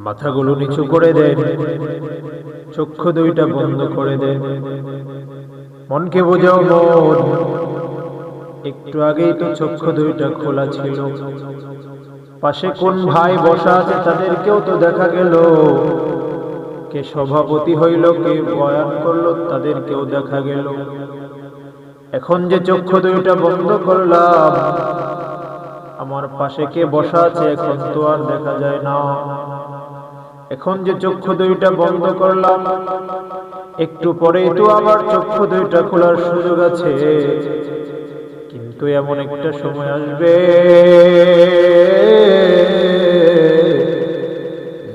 মাথাগুলো নিচু করে দেন, চক্ষু দুইটা বন্ধ করে দেন, মনকে বোঝাও মন, একটু আগেই তো চক্ষু দুইটা খোলা ছিল। পাশে কোন ভাই বসা আছে তাদেরকেও তো দেখা গেল, কে সভাপতি হইল, কে বয়ান করলো তাদেরকেও দেখা গেল। এখন যে চক্ষু দুইটা বন্ধ করলাম, আমার পাশে কে বসা আছে এখন তো আর দেখা যায় না। এখন যে চক্ষু দুইটা বন্ধ করলাম, একটু পরেই তো আবার চক্ষু দুইটা খোলার সুযোগ আছে। কিন্তু এমন একটা সময় আসবে,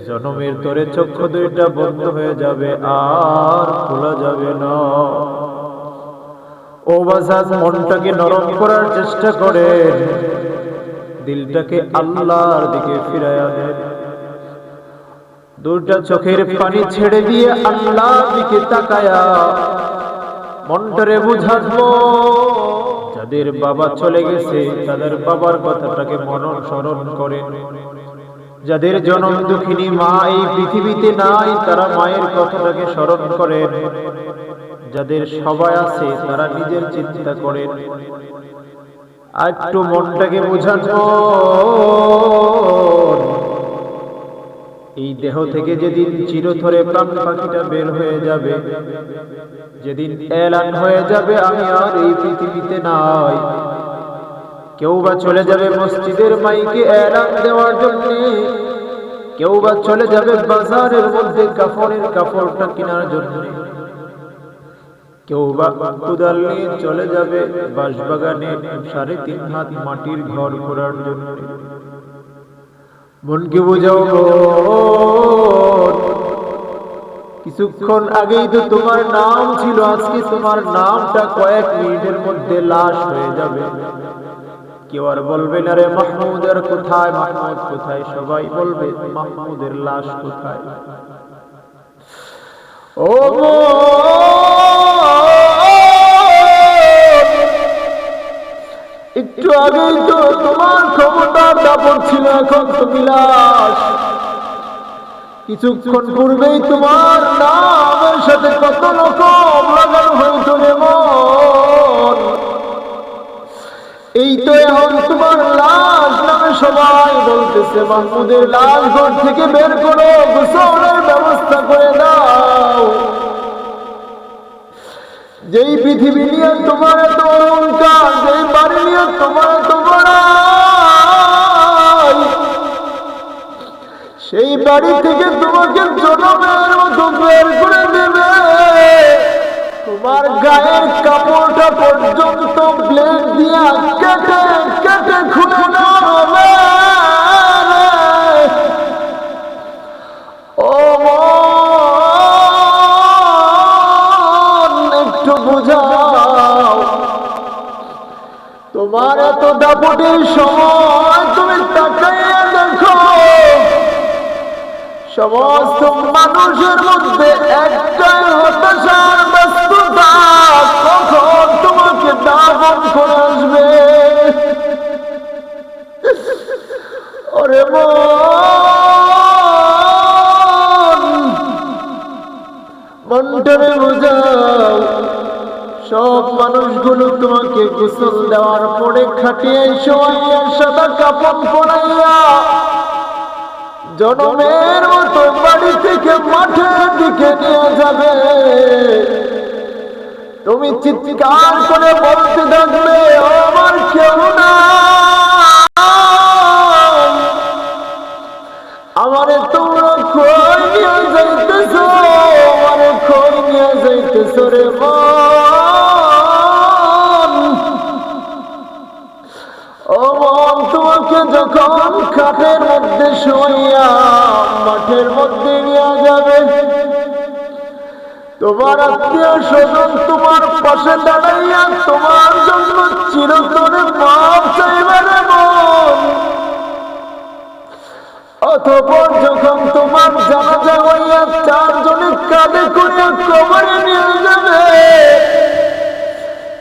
জনমের তরে চক্ষু দুইটা বন্ধ হয়ে যাবে, আর খোলা যাবে না। ও বাজাজ, মনটাকে নরম করার চেষ্টা করেন, দিলটাকে আল্লাহর দিকে ফিরায়া দেন। দুইটা চোখের পানি ছেড়ে দিয়ে আল্লাহর দিকে তাকায়া মনটারে বুঝাবো, যাদের বাবা চলে গেছে তাদের বাবার কথাটাকে মনন স্মরণ করেন। যাদের জনম দুঃখিনী মা এই পৃথিবীতে নাই, তারা মায়ের কথাটাকে স্মরণ করেন। যাদের সবাই আছে তারা নিজের চিন্তা করেন। একটু মনটাকে বুঝানো, এই দেহ থেকে যেদিন চিরতরে প্রাণ পাখিটা বের হয়ে যাবে, যেদিন এলান হয়ে যাবে আমি আর এই পৃথিবীতে নাই, কেউ বা চলে যাবে মসজিদের মাইকে এলান দেওয়ার জন্য, কেউ বা চলে যাবে বাজারের মধ্যে কাফনের কাপড়টা কেনার জন্য, কেউ বা কোদাল নিয়ে চলে যাবে বাঁশবাগানে 3.5 হাত মাটির ঘর করার জন্য। মনকে বোঝাও, কিছুক্ষণ আগেই তো তোমার নাম ছিল, আজকে তোমার নামটা কয়েক মিনিটের মধ্যে লাশ হয়ে যাবে। কেউ আর বলবে না রে মাহমুদ আর কোথায়, মাহমুদ কোথায়, সবাই বলবে মাহমুদের লাশ কোথায়। ও একটু আগেই তো তোমার ক্ষমতার দাপট ছিল, এখন তুমি লাশ। কিছুক্ষণ পূর্বেই তোমার নামের সাথে কত লোক লাগানো হইত রে মন, এই তো এখন তোমার লাশ নামে সবাই বলতেছে মাহমুদের লাশ ঘর থেকে বের করো, গোসলের ব্যবস্থা করে দাও। যেই পৃথিবী নিয়ে তোমার এত অহংকার, যেই বাড়ি নিয়ে তোমার এত বড়াই, সেই বাড়ি থেকে তোমাকে জনমের মতো বের করে দেবে। তোমার গায়ের কাপড়টা পর্যন্ত ব্লেড দিয়া কেটে কেটে খুলে নেওয়া হবে। ও একটু বুঝাও, তোমার এত দাপটের সময় তুমি তাকাইয়া দেখো, সমস্ত মানুষের মধ্যে একটাই হতাশার ব্যস্ততা, কখন তোমাকে দাফন করে আসবে। ওরে মনটারে বোঝাও, সব মানুষগুলো তোমাকে গোসল দেওয়ার পরে খাটিয়ে শোয়াইয়া সাদা কাপড় পরাইয়া জনমের মতো বাড়ি থেকে মাঠের দিকে নিয়ে যাবে। তুমি চিৎকার করে বলতে থাকবে, আমার কেউ না, আমারে তোমরা কই নিয়ে যাইতেছ, আমারে কই নিয়ে যাইতেছ রে মন। ও মন, তোমাকে যখন খাটের মধ্যে শুইয়া মাঠের মধ্যে নিয়ে যাবে, তোমার আত্মীয় স্বজন তোমার পাশে দাঁড়াইয়া তোমার জন্য চিরতরে মাপ চাইবে রে মন। অতঃপর যখন তোমার জানাজা হইয়া 4 জনে কাঁধে করিয়া কবরে নিয়ে যাবে,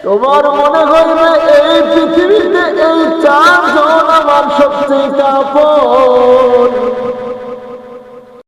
তোমার মনে হইবে এই পৃথিবীতে এই 4 জন আমার সবচেয়ে আপন।